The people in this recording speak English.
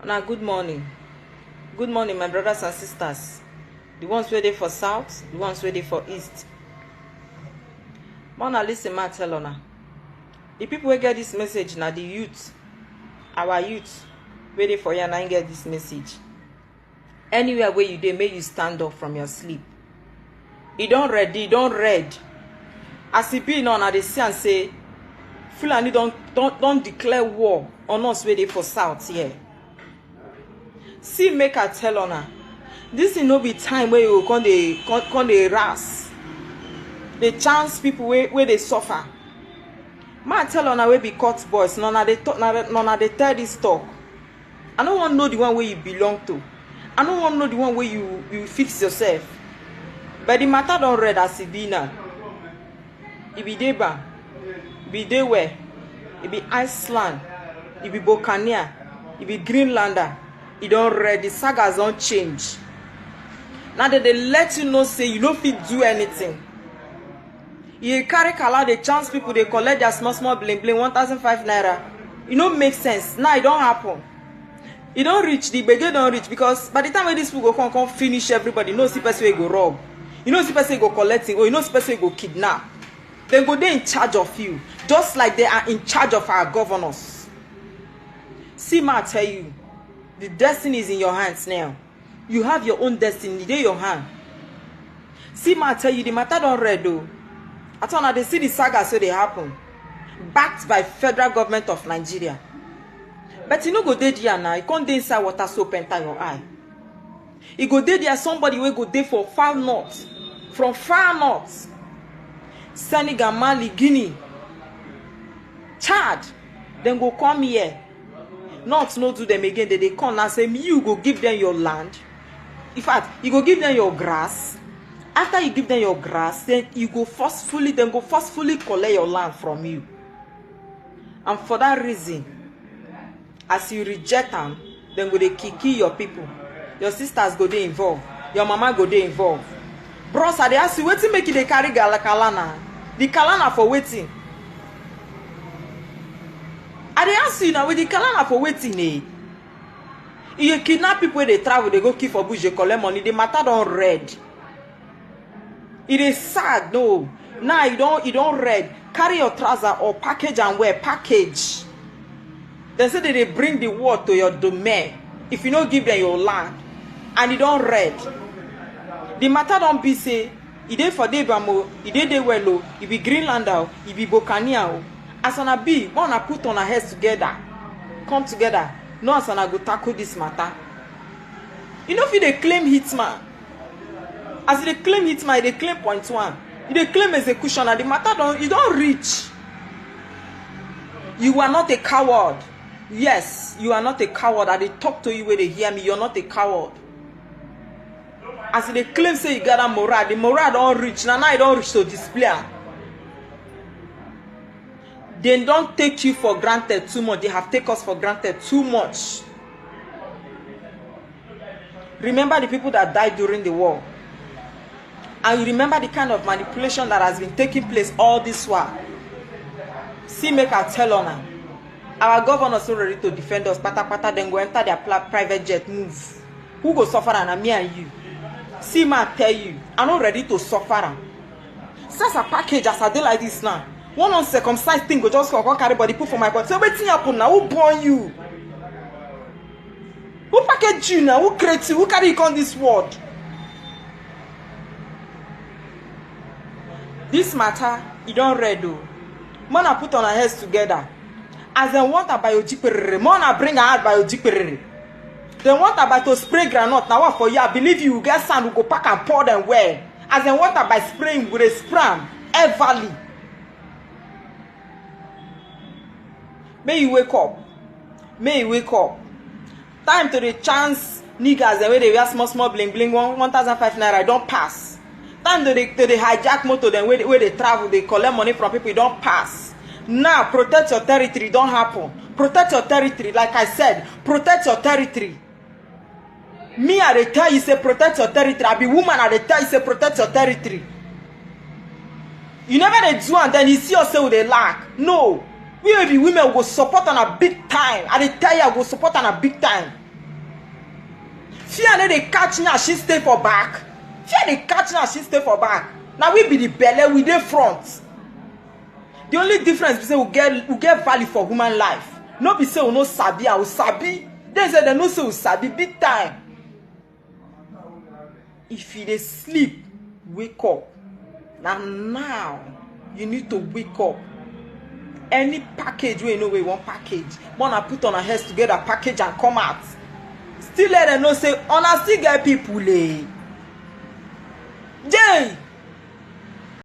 Now, good morning. Good morning, my brothers and sisters. The ones ready for south, the ones ready for east. Mona listen, ma tell ona. The people who get this message now, the youth, our youth, ready for you and get this message. Anywhere where you dey, may you stand up from your sleep. You don't read. As it be now, they see and say, Fulani don't declare war on us ready for south here. See, make I tell ona. This is no be time where you come dey ras. They chance people where they suffer. Ma tell ona we be cut boys. None of they tell this talk. I don't want to know the one where you belong to. I don't want to know the one where you fix yourself. But the matter don't read as it be now. It be Deba, it be Dewe, it be Iceland, it be Bocania, it be Greenlander. It don't read. The sagas don't change. Now that they let you know, say you don't fit do anything. You carry kala, they chance people, they collect their small bling 1,005 naira. It don't make sense. Now it don't happen. It don't reach, the beggar don't reach, because by the time when these people go come finish everybody, you know see person go rob. You know see person go collecting, or you know see person go kidnap. They go there in charge of you, just like they are in charge of our governors. See, ma, I tell you, the destiny is in your hands now. You have your own destiny, they your hand. See, ma, I tell you, the matter don't read though. I thought now they see the saga so they happen. Backed by federal government of Nigeria. But you know go there now, you can't dey inside water soap enter your eye. You go there somebody will go there for far north. From far north. Senegal, Mali, Guinea, Chad. Then go come here. Not no do them again. They come and say, you go give them your land. In fact, you go give them your grass. After you give them your grass, then you go forcefully collect your land from you. And for that reason, as you reject them, then go they kill your people. Your sisters go they involved. Your mama go they involved. Bros, they ask you, waiting make you they carry kalana. The kalana for waiting. I dey ask you now with the kalana for waiting, eh? You kidnap people when they travel, they go kill for bush, they collect money. The matter don't read. It is sad, no. Now you don't read. Carry your trouser or package and wear package. They say that they bring the war to your domain. If you don't give them your land, and you don't read. The matter don't be say, it dey for Debamo, it dey Dewelo, it be Greenlander, it be Bocania. As on a be, wanna put on our heads together, come together. No as on a go tackle this matter. You know if they claim hitman, as they claim hitman, they claim point one. If they claim execution, and the matter you don't reach. You are not a coward. Yes, you are not a coward. I they talk to you when they hear me. You're not a coward. As they claim say you got a morale, the morale don't reach. Now you don't reach to display. They don't take you for granted too much. They have taken us for granted too much. Remember the people that died during the war. And you remember the kind of manipulation that has been taking place all this while. See, make I tell on our governors are ready to defend us. Pata then go enter their private jet move. Who go suffer and me and you? See, man, tell you, I'm not ready to suffer. Since a package as I do like this now. One uncircumcised thing go just come carry body put for my body. So waiting happen now. Who born you? Who package you now? Who create you? Who carry you on this world? This matter, you don't read though. Man, I put on our heads together. As they want about your jipperere, man, I bring out by your jipperere. They want about to spray granite. Now what for you? I believe you get sand, we go pack and pour them well. As they want about spraying with a spram, everly. May you wake up. May you wake up. Time to the chance niggas the way they wear small bling 1,005 naira don't pass. Time to the hijack motor then where they travel, they collect money from people, don't pass. Now protect your territory, don't happen. Protect your territory, like I said, protect your territory. Me I dey tell you say protect your territory. I be woman I dey tell you say protect your territory. You never dey do and then you see yourself with a lack. No. We the women will support on a big time. I tell you, I will support on a big time. Fear no dey catch me as she stay for back. Fear dey catch me as she stay for back. Now we be the belle, we dey front. The only difference is say we get value for human life. No be say we no sabi, I will sabi. They say they no say we sabi big time. If you dey sleep, wake up. Now you need to wake up. Any package wey you know where you want package, wanna put on our heads together, package and come out. Still let them know say, una still get people, eh? Jay.